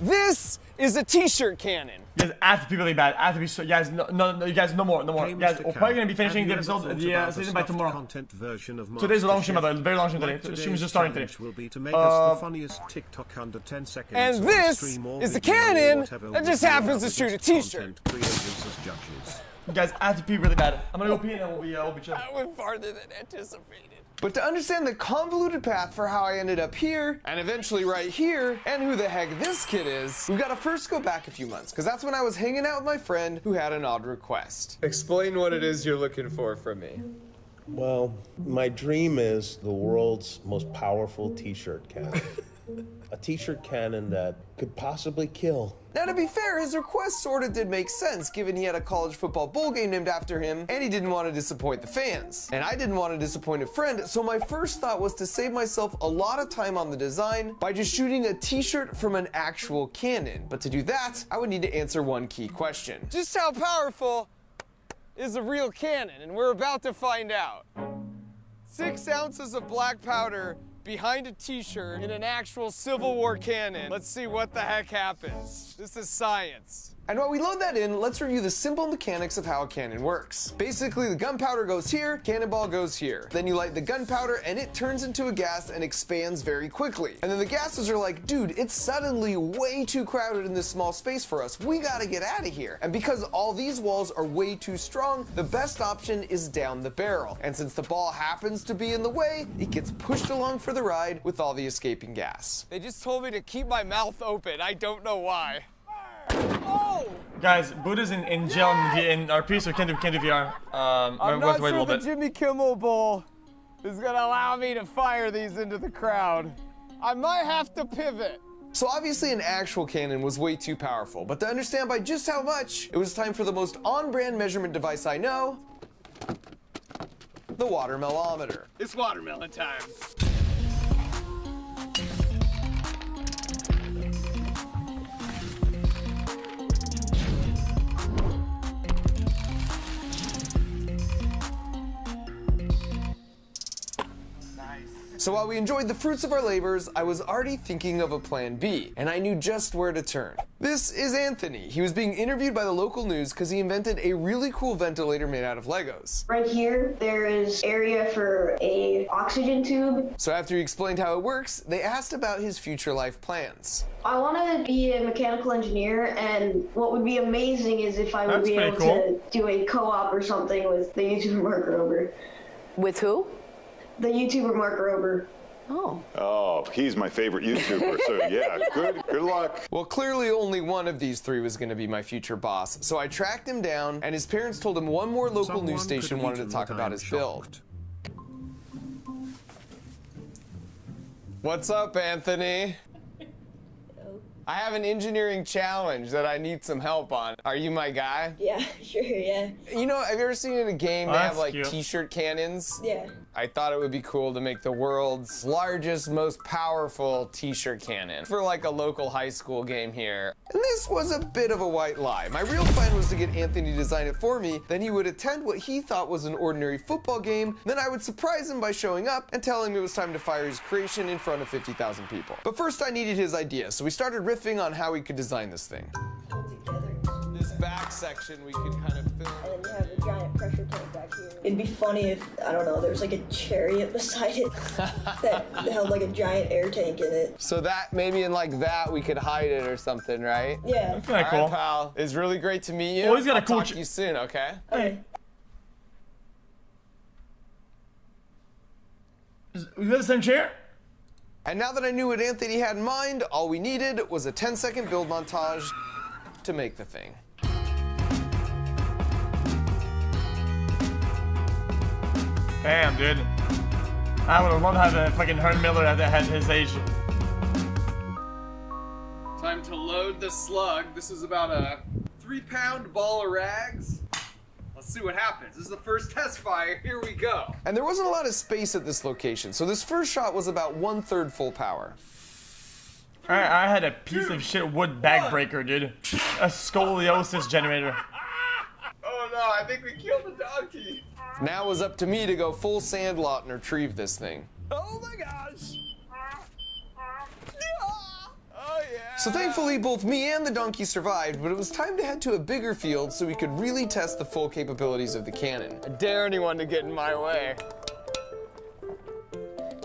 This is a t-shirt cannon. You guys have to be really bad. I have to be so. You guys, no, you guys, no more. You guys, we're probably gonna be finishing the episode, the season by tomorrow. Today's a long stream, by the way. Very long stream today. The stream is just starting today. And this is the cannon that just happens to shoot a t-shirt. You guys have to pee really bad. I'm gonna go pee and then we'll be chilling. That went farther than anticipated. But to understand the convoluted path for how I ended up here, and eventually right here, and who the heck this kid is, we've got to first go back a few months, because that's when I was hanging out with my friend who had an odd request. Explain what it is you're looking for from me. Well, my dream is the world's most powerful t-shirt cannon. A t-shirt cannon that could possibly kill. Now, to be fair, his request sort of did make sense, given he had a college football bowl game named after him, and he didn't want to disappoint the fans. And I didn't want to disappoint a friend, so my first thought was to save myself a lot of time on the design by just shooting a t-shirt from an actual cannon. But to do that, I would need to answer one key question. Just how powerful is a real cannon? And we're about to find out. 6 ounces of black powder behind a t-shirt in an actual Civil War cannon. Let's see what the heck happens. This is science. And while we load that in, let's review the simple mechanics of how a cannon works. Basically, the gunpowder goes here, cannonball goes here. Then you light the gunpowder and it turns into a gas and expands very quickly. And then the gases are like, dude, it's suddenly way too crowded in this small space for us. We gotta get out of here. And because all these walls are way too strong, the best option is down the barrel. And since the ball happens to be in the way, it gets pushed along for the ride with all the escaping gas. They just told me to keep my mouth open. I don't know why. Oh! Guys, Buddha's in jail in RP, so can't do VR. I'm not sure the Jimmy Kimmel Bowl is gonna allow me to fire these into the crowd. I might have to pivot. So obviously an actual cannon was way too powerful, but to understand by just how much, it was time for the most on-brand measurement device I know, the watermellometer. It's watermelon time. So while we enjoyed the fruits of our labors, I was already thinking of a plan B, and I knew just where to turn. This is Anthony. He was being interviewed by the local news because he invented a really cool ventilator made out of Legos. Right here, there is area for a oxygen tube. So after he explained how it works, they asked about his future life plans. I want to be a mechanical engineer, and what would be amazing is if I would be able to do a co-op or something with the YouTuber Mark Rober. With who? The YouTuber Mark Rober. Oh, he's my favorite YouTuber, so yeah, good luck. Well, clearly only one of these three was going to be my future boss, so I tracked him down, and his parents told him one more local news station wanted to talk about his build. What's up, Anthony? I have an engineering challenge that I need some help on. Are you my guy? Yeah, sure, yeah. You know, have you ever seen in a game they have like t-shirt cannons? Yeah. I thought it would be cool to make the world's largest, most powerful t-shirt cannon for like a local high school game here. And this was a bit of a white lie. My real plan was to get Anthony to design it for me, then he would attend what he thought was an ordinary football game, then I would surprise him by showing up and telling him it was time to fire his creation in front of 50,000 people. But first I needed his idea, so we started riffing on how we could design this thing. This back section we could kind of film. And then you have a giant pressure tank back here. It'd be funny if, I don't know, there was like a chariot beside it that held like a giant air tank in it. So that, maybe in like that, we could hide it or something, right? Yeah. That's kinda All cool. right, pal. It's really great to meet you. Oh, he's got a I'll cool talk to you soon, okay? Okay. We got the same chair? And now that I knew what Anthony had in mind, all we needed was a 10-second build montage to make the thing. Damn, dude. I would have loved to have a fucking Herm Miller at his age. Time to load the slug. This is about a 3-pound ball of rags. Let's see what happens. This is the first test fire. Here we go. And there wasn't a lot of space at this location, so this first shot was about 1/3 full power. I had a piece of shit wood bag breaker, dude. A scoliosis generator. Oh no, I think we killed the donkey. Now it was up to me to go full Sandlot and retrieve this thing. Oh my gosh. Oh yeah. So thankfully, both me and the donkey survived, but it was time to head to a bigger field so we could really test the full capabilities of the cannon. I dare anyone to get in my way.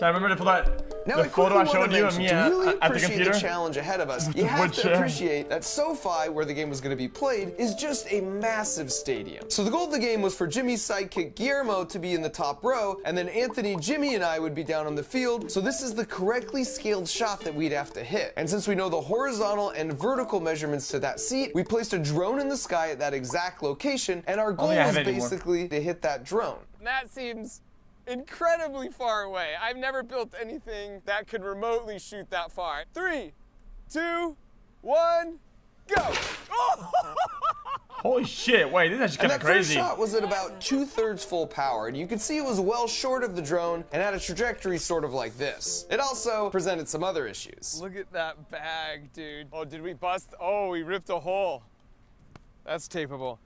I remember to pull that. Now, the photo I showed you of me to really at the computer. The challenge ahead of us, you have to appreciate that SoFi, where the game was going to be played, is just a massive stadium. So the goal of the game was for Jimmy's sidekick Guillermo to be in the top row, and then Anthony, Jimmy, and I would be down on the field. So this is the correctly scaled shot that we'd have to hit. And since we know the horizontal and vertical measurements to that seat, we placed a drone in the sky at that exact location, and our goal was basically to hit that drone. That seems incredibly far away. I've never built anything that could remotely shoot that far. 3, 2, 1, go! Holy shit, wait, this is actually kind of crazy. That first shot was at about 2/3 full power, and you could see it was well short of the drone and had a trajectory sort of like this. It also presented some other issues. Look at that bag, dude. Oh, did we bust? Oh, we ripped a hole. That's tapeable.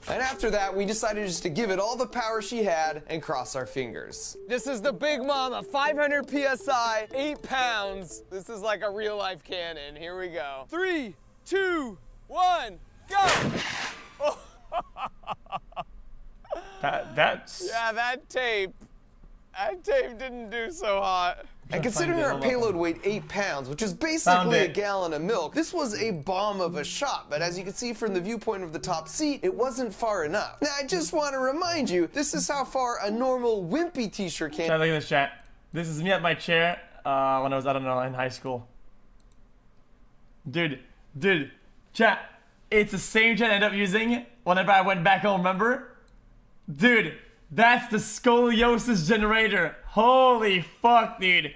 And after that, we decided just to give it all the power she had and cross our fingers. This is the Big Mama, 500 PSI, 8 pounds. This is like a real life cannon. Here we go. 3, 2, 1, go! Oh. That's... Yeah, that tape didn't do so hot. And considering our payload weighed 8 pounds, which is basically a gallon of milk, this was a bomb of a shot. But as you can see from the viewpoint of the top seat, it wasn't far enough. Now, I just want to remind you, this is how far a normal wimpy t-shirt can. Look at this, chat. This is me at my chair when I was, I don't know, in high school. Dude, chat, it's the same chair I ended up using whenever I went back home, remember? Dude, that's the scoliosis generator. Holy fuck, dude.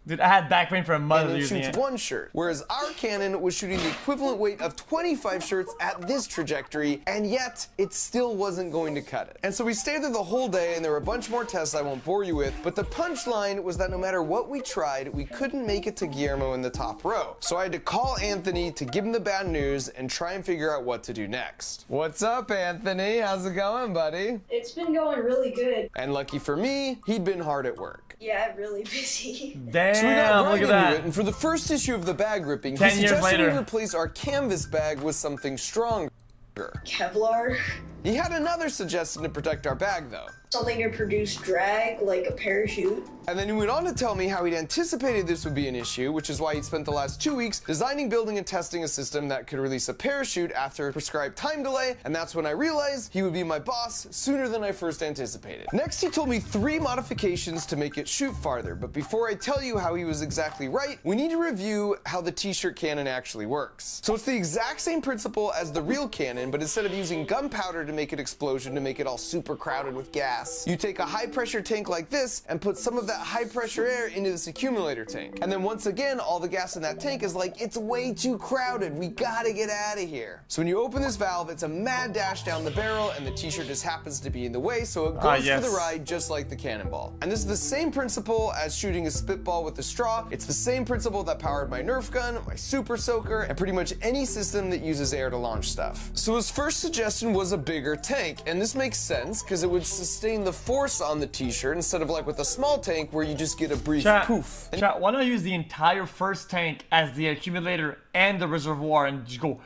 Dude, I had back pain for a month using it. And it shoots 1 shirt, whereas our cannon was shooting the equivalent weight of 25 shirts at this trajectory, and yet it still wasn't going to cut it. And so we stayed there the whole day, and there were a bunch more tests I won't bore you with, but the punchline was that no matter what we tried, we couldn't make it to Guillermo in the top row. So I had to call Anthony to give him the bad news and try and figure out what to do next. What's up, Anthony? How's it going, buddy? It's been going really good. And lucky for me, he'd been hard at work. Yeah, really busy. Damn, so we got look at that. And for the first issue of the bag ripping, 10 years later, we replace our canvas bag with something stronger. Kevlar. He had another suggestion to protect our bag, though. Something to produce drag, like a parachute. And then he went on to tell me how he'd anticipated this would be an issue, which is why he'd spent the last 2 weeks designing, building, and testing a system that could release a parachute after a prescribed time delay, and that's when I realized he would be my boss sooner than I first anticipated. Next, he told me 3 modifications to make it shoot farther, but before I tell you how he was exactly right, we need to review how the t-shirt cannon actually works. So it's the exact same principle as the real cannon, but instead of using gunpowder to make an explosion to make it all super crowded with gas, you take a high-pressure tank like this and put some of that high-pressure air into this accumulator tank. And then once again, all the gas in that tank is like, it's way too crowded, we gotta get out of here. So when you open this valve, it's a mad dash down the barrel, and the t-shirt just happens to be in the way, so it goes for the ride just like the cannonball. And this is the same principle as shooting a spitball with a straw. It's the same principle that powered my Nerf gun, my Super Soaker, and pretty much any system that uses air to launch stuff. So his first suggestion was a bigger tank, and this makes sense because it would sustain the force on the t-shirt instead of like with a small tank where you just get a brief poof. Chat, why not use the entire first tank as the accumulator and the reservoir and just go.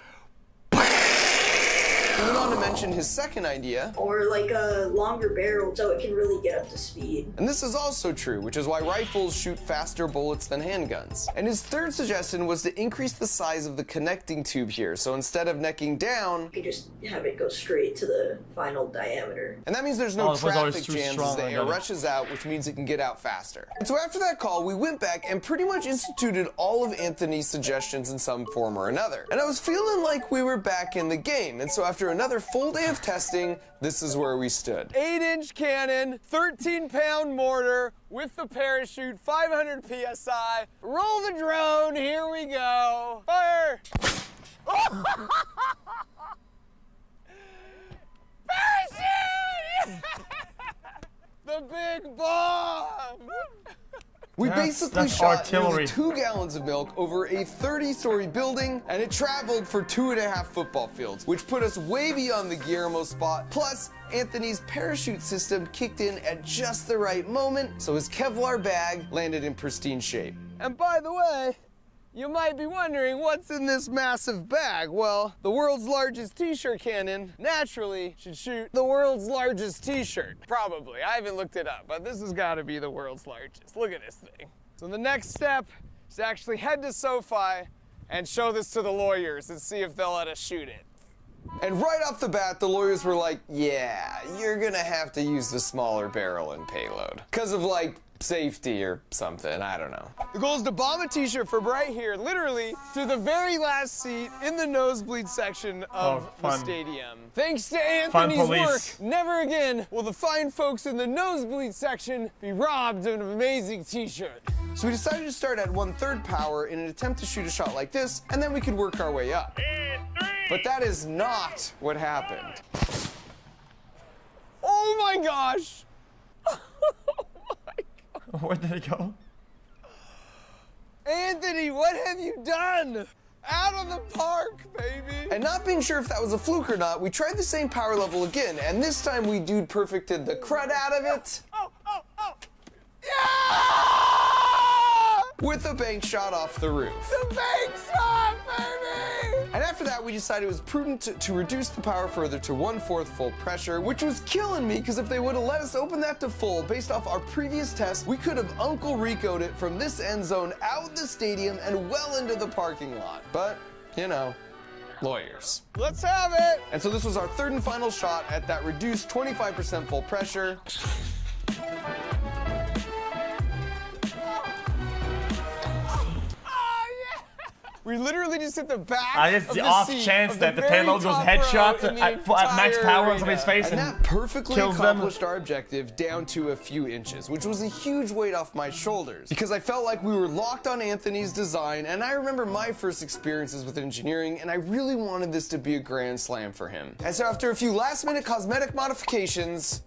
He went on to mention his second idea. Or like a longer barrel so it can really get up to speed. And this is also true, which is why rifles shoot faster bullets than handguns. And his third suggestion was to increase the size of the connecting tube here. So instead of necking down, you could just have it go straight to the final diameter. And that means there's no traffic jams as the air rushes out, which means it can get out faster. And so after that call, we went back and pretty much instituted all of Anthony's suggestions in some form or another. And I was feeling like we were back in the game. And so after another full day of testing, this is where we stood. 8-inch cannon, 13-pound mortar with the parachute, 500 PSI. Roll the drone, here we go. Fire! Parachute! The big bomb! We basically shot nearly 2 gallons of milk over a 30-story building, and it traveled for 2.5 football fields, which put us way beyond the Guillermo spot. Plus, Anthony's parachute system kicked in at just the right moment, so his Kevlar bag landed in pristine shape. And by the way, You might be wondering what's in this massive bag. Well, the world's largest t-shirt cannon naturally should shoot the world's largest t-shirt. Probably, I haven't looked it up, but this has got to be the world's largest. Look at this thing. So the next step is to actually head to SoFi and show this to the lawyers and see if they'll let us shoot it. And right off the bat, the lawyers were like, yeah, you're gonna have to use the smaller barrel and payload. 'Cause of like safety or something, I don't know. The goal is to bomb a t-shirt from right here, literally, to the very last seat in the nosebleed section of the stadium. Thanks to Anthony's work, never again will the fine folks in the nosebleed section be robbed of an amazing t-shirt. So we decided to start at 1/3 power in an attempt to shoot a shot like this, and then we could work our way up. But that is not what happened. Oh my gosh! Where did it go? Anthony, what have you done? Out of the park, baby! And not being sure if that was a fluke or not, we tried the same power level again, and this time we dude perfected the crud out of it. Oh! Yeah! With a bank shot off the roof. The bank shot, baby! And after that, we decided it was prudent to reduce the power further to 1/4 full pressure, which was killing me, because if they would have let us open that to full, based off our previous test, we could have Uncle Rico'd it from this end zone out the stadium and well into the parking lot. But, you know, lawyers. Let's have it! And so this was our third and final shot at that reduced 25% full pressure. We literally just hit the back of the off chance that the payload goes headshot at max power on somebody's face and that perfectly accomplished our objective down to a few inches, which was a huge weight off my shoulders because I felt like we were locked on Anthony's design, and I remember my first experiences with engineering, and I really wanted this to be a grand slam for him. And so after a few last-minute cosmetic modifications,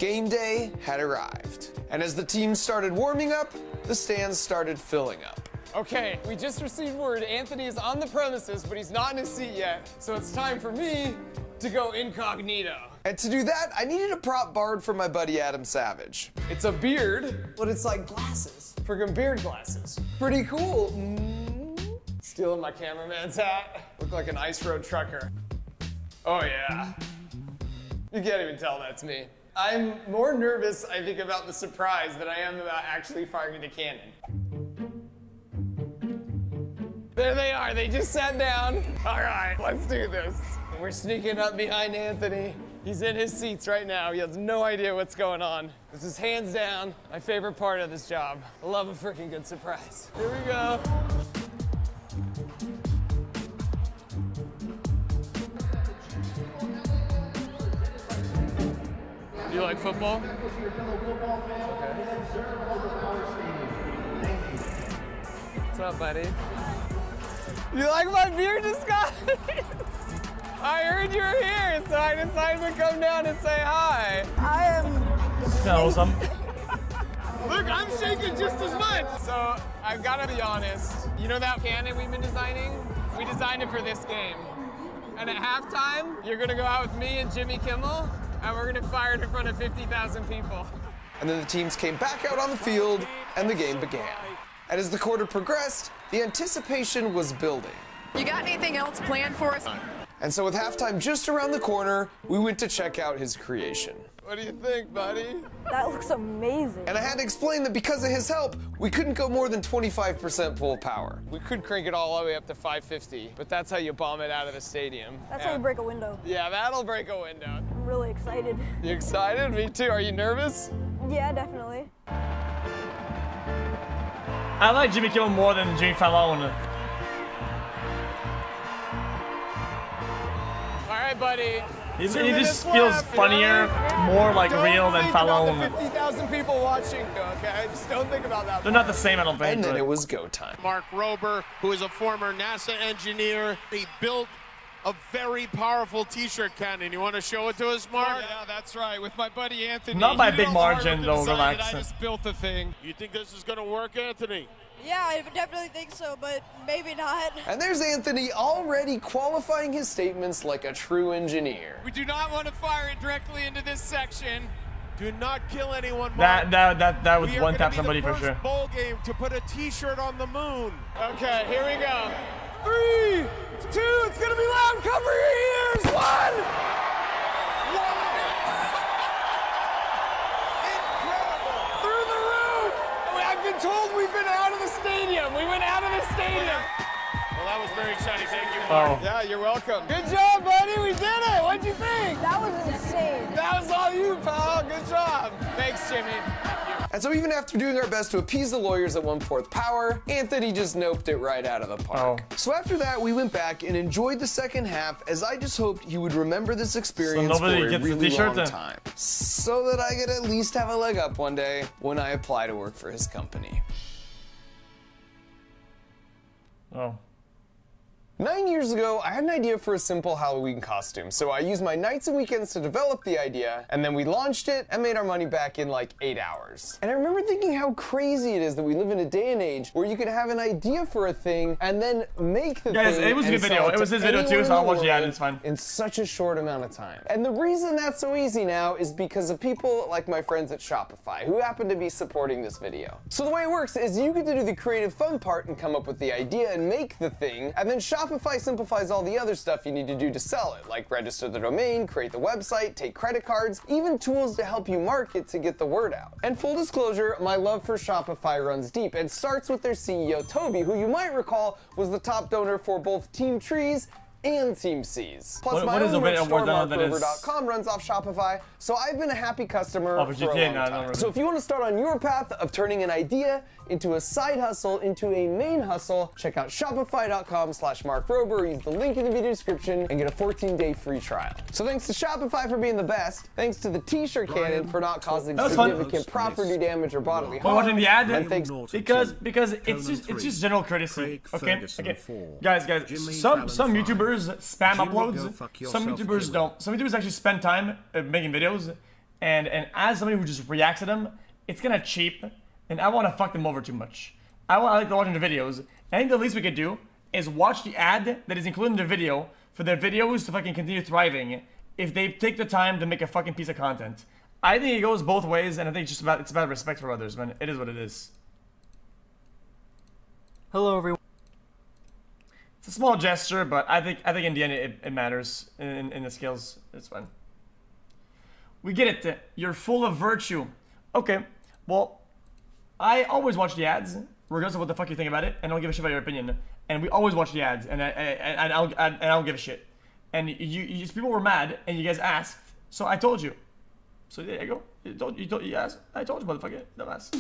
game day had arrived. And as the team started warming up, the stands started filling up. Okay, we just received word Anthony is on the premises, but he's not in his seat yet, so it's time for me to go incognito. And to do that, I needed a prop borrowed from my buddy Adam Savage. It's a beard, but it's like glasses. Friggin' beard glasses. Pretty cool. Stealing my cameraman's hat. Look like an ice road trucker. Oh yeah. You can't even tell that's me. I'm more nervous, I think, about the surprise than I am about actually firing the cannon. There they are, they just sat down. All right, let's do this. We're sneaking up behind Anthony. He's in his seats right now. He has no idea what's going on. This is hands down my favorite part of this job. I love a freaking good surprise. Here we go. Do you like football? Okay. What's up, buddy? You like my beard disguise? I heard you were here, so I decided to come down and say hi. I am... Awesome. Look, I'm shaking just as much. So, I've got to be honest. You know that cannon we've been designing? We designed it for this game. And at halftime, you're going to go out with me and Jimmy Kimmel, and we're going to fire it in front of 50,000 people. And then the teams came back out on the field, and the game began. And as the quarter progressed, the anticipation was building. You got anything else planned for us? And so with halftime just around the corner, we went to check out his creation. What do you think, buddy? That looks amazing. And I had to explain that because of his help, we couldn't go more than 25% full power. We could crank it all the way up to 550, but that's how you bomb it out of the stadium. That's how you break a window. Yeah, that'll break a window. I'm really excited. You excited? Me too. Are you nervous? Yeah, definitely. I like Jimmy Kimmel more than Jimmy Fallon. All right, buddy. He just feels funnier, more like real than Fallon. Don't think about the 50,000 people watching, okay? Just don't think about that. They're not the same, I don't think. And then it was go time. Mark Rober, who is a former NASA engineer, he built a very powerful t-shirt cannon. You want to show it to us, Mark? Yeah, that's right. With my buddy Anthony. Not by a big margin, though, relax. I just built the thing. You think this is going to work, Anthony? Yeah, I definitely think so, but maybe not. And there's Anthony already qualifying his statements like a true engineer. We do not want to fire it directly into this section. Do not kill anyone, That would We are one gonna tap be somebody the for first sure. bowl game to put a T-shirt on the moon. Okay, here we go. 3, 2, it's gonna be loud. Cover your ears. 1. Through the roof. I've been told we've been out of the stadium. We went out of the stadium. Well, that was very exciting. Thank you, Mark. Oh. Yeah, you're welcome. Good job, buddy. We did it. What'd you think? That was insane. That was all you, pal. Good job. Thanks, Jimmy. And so even after doing our best to appease the lawyers at 1/4 power, Anthony just noped it right out of the park. Oh. So after that, we went back and enjoyed the second half, as I just hoped he would remember this experience for nobody a gets the really t-shirt long then? time, so that I could at least have a leg up one day when I apply to work for his company. Oh. 9 years ago, I had an idea for a simple Halloween costume, so I used my nights and weekends to develop the idea, and then we launched it and made our money back in like 8 hours. And I remember thinking how crazy it is that we live in a day and age where you can have an idea for a thing and then make the Guys, thing it was a and good sell video. it It was to his video too, anyone so I'll in the watch the ad, world it's fine. in such a short amount of time. And the reason that's so easy now is because of people like my friends at Shopify, who happen to be supporting this video. So the way it works is you get to do the creative fun part and come up with the idea and make the thing, and then Shopify simplifies all the other stuff you need to do to sell it, like register the domain, create the website, take credit cards, even tools to help you market to get the word out. And full disclosure, my love for Shopify runs deep and starts with their CEO, Toby, who you might recall was the top donor for both Team Trees and Team C's. Plus, What my is own a bit merch of store, word that is- markrover.com, runs off Shopify, so I've been a happy customer Oh, for for a GTA, long no, no, time. no. So if you want to start on your path of turning an idea into a side hustle, into a main hustle, check out shopify.com/markrober, or use the link in the video description and get a 14-day free trial. So thanks to Shopify for being the best, thanks to the T-shirt cannon for not causing was fun. significant property damage or bodily We're harm, watching the ad and thanks because it's just general courtesy. Okay, guys, some YouTubers spam uploads. Some YouTubers don't. Some YouTubers actually spend time making videos, and as somebody who just reacts to them, it's kind of cheap, and I want to fuck them over too much. I like to watch the videos. I think the least we could do is watch the ad that is included in the video for their videos to fucking continue thriving if they take the time to make a fucking piece of content. I think it goes both ways, and I think it's about respect for others, man. It is what it is. Hello, everyone. It's a small gesture, but I think in the end it matters in the skills. It's fine. We get it. You're full of virtue. Okay. Well, I always watch the ads, regardless of what the fuck you think about it, and I don't give a shit about your opinion. And we always watch the ads, and I don't give a shit. And you people were mad, and you guys asked, so I told you. So there you go. You asked. I told you, motherfucker. Dumbass.